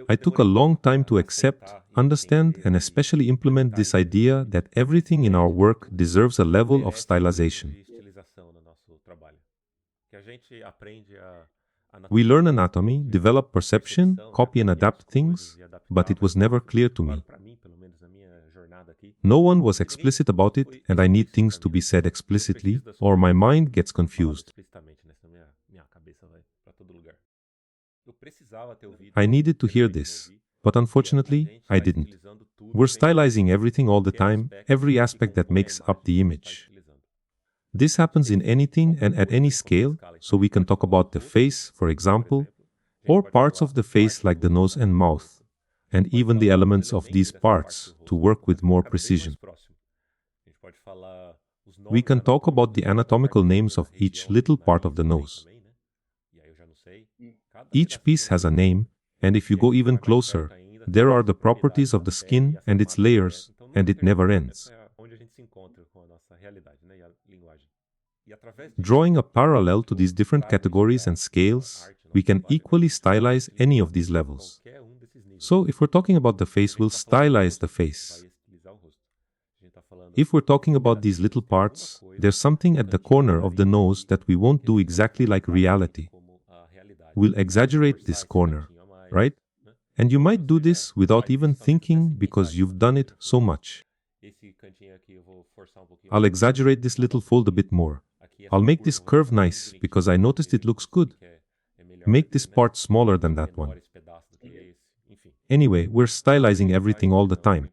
I took a long time to accept, understand, and especially implement this idea that everything in our work deserves a level of stylization. We learn anatomy, develop perception, copy and adapt things, but it was never clear to me. No one was explicit about it, and I need things to be said explicitly, or my mind gets confused. I needed to hear this, but unfortunately, I didn't. We're stylizing everything all the time, every aspect that makes up the image. This happens in anything and at any scale, so we can talk about the face, for example, or parts of the face like the nose and mouth, and even the elements of these parts to work with more precision. We can talk about the anatomical names of each little part of the nose. Each piece has a name, and if you go even closer, there are the properties of the skin and its layers, and it never ends. Drawing a parallel to these different categories and scales, we can equally stylize any of these levels. So, if we're talking about the face, we'll stylize the face. If we're talking about these little parts, there's something at the corner of the nose that we won't do exactly like reality. We'll exaggerate this corner, right? And you might do this without even thinking because you've done it so much. I'll exaggerate this little fold a bit more. I'll make this curve nice because I noticed it looks good. Make this part smaller than that one. Anyway, we're stylizing everything all the time.